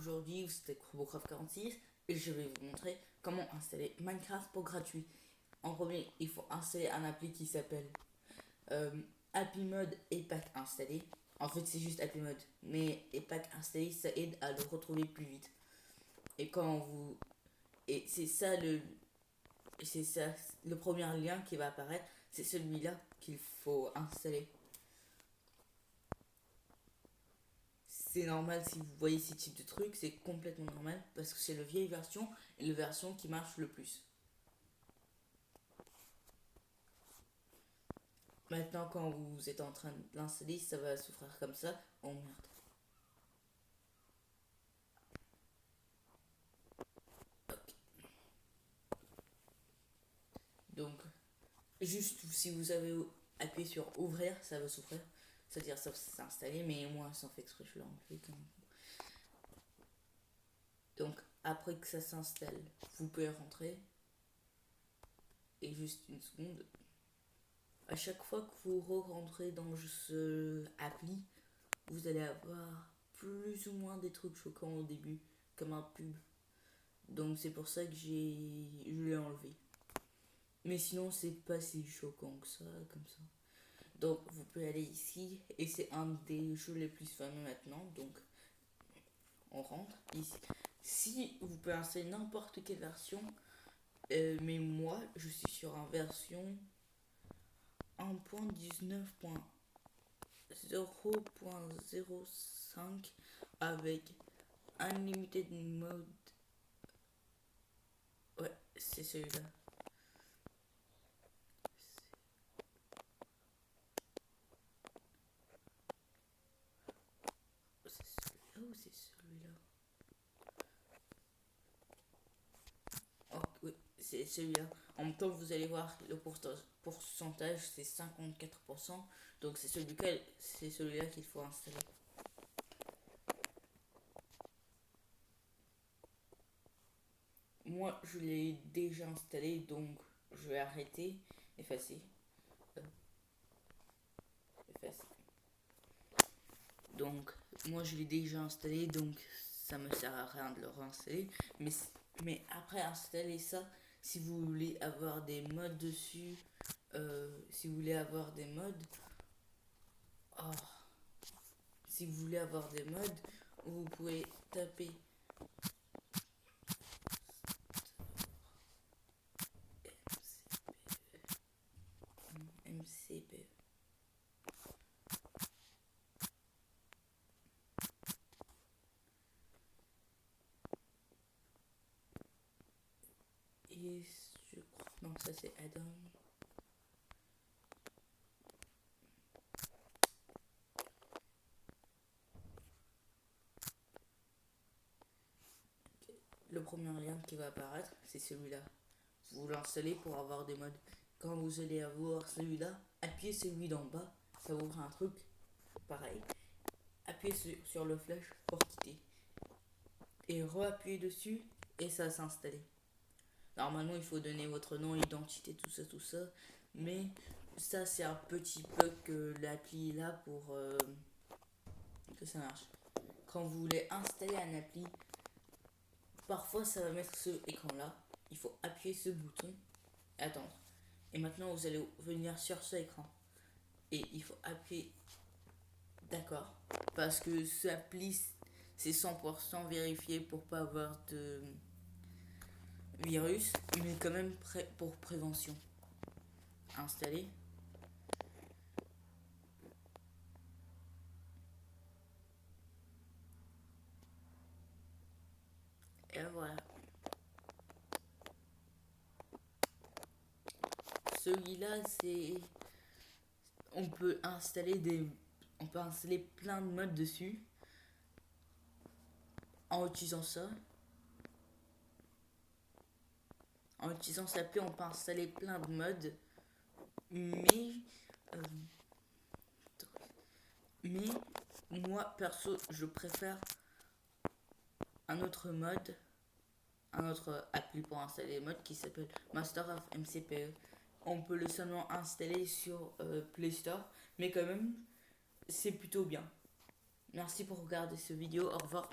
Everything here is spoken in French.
Aujourd'hui, c'était CroboCraft 46 et je vais vous montrer comment installer Minecraft pour gratuit. En premier, il faut installer un appli qui s'appelle Happy Mode et Pack installé. En fait, c'est juste Happy Mode, mais et Pack installé, ça aide à le retrouver plus vite. Et quand vous et c'est ça le premier lien qui va apparaître, c'est celui-là qu'il faut installer. C'est normal si vous voyez ce type de truc, c'est complètement normal parce que c'est la vieille version et la version qui marche le plus. Maintenant, quand vous êtes en train de l'installer, ça va s'ouvrir comme ça. Oh merde. Ok. Donc, juste si vous avez appuyé sur ouvrir, ça va s'ouvrir. C'est-à-dire ça s'est installé, mais moi, sans fait exprès, je l'ai enlevé quand même. Donc, après que ça s'installe, vous pouvez rentrer. Et juste une seconde. À chaque fois que vous rentrez dans ce appli, vous allez avoir plus ou moins des trucs choquants au début, comme un pub. Donc c'est pour ça que je l'ai enlevé. Mais sinon c'est pas si choquant que ça, comme ça. Donc vous pouvez aller ici, et c'est un des jeux les plus fameux maintenant. Donc on rentre ici. Si vous pouvez installer n'importe quelle version, mais moi je suis sur une version 1.19.0.05 avec Unlimited Mode. Ouais, c'est celui-là. C'est celui-là ou c'est celui-là? Oh, oui, c'est celui-là. En même temps, vous allez voir le pourcentage, c'est 54%. Donc c'est celui-là qu'il faut installer. Moi, je l'ai déjà installé, donc je vais arrêter, effacer. Effacer. Donc, moi, je l'ai déjà installé, donc ça me sert à rien de le réinstaller. Mais après installer ça, si vous voulez avoir des mods dessus, si vous voulez avoir des mods, oh, si vous voulez avoir des mods, vous pouvez taper MCP. Et je crois, non, ça c'est add-on. Le premier lien qui va apparaître, c'est celui-là. Vous l'installez pour avoir des mods. Quand vous allez avoir celui-là, appuyez celui d'en bas, ça vous ouvre un truc pareil. Appuyez sur le flash pour quitter. Et re-appuyez dessus et ça s'installer. Normalement, il faut donner votre nom, identité, tout ça. Mais ça, c'est un petit bug que l'appli est là pour que ça marche. Quand vous voulez installer un appli, parfois ça va mettre ce écran-là. Il faut appuyer ce bouton et attendre. Et maintenant, vous allez venir sur ce écran. Et il faut appuyer d'accord. Parce que ce appli, c'est 100% vérifié pour pas avoir de virus. Mais quand même pour prévention. Installer. Et voilà. Celui-là, c'est... On peut installer plein de modes dessus. En utilisant ça. En utilisant cette appli, on peut installer plein de modes. Mais moi, perso, je préfère un autre mode, un autre appli pour installer les modes qui s'appelle Master of MCPE. On peut le seulement installer sur Play Store, mais quand même, c'est plutôt bien. Merci pour regarder ce vidéo, au revoir.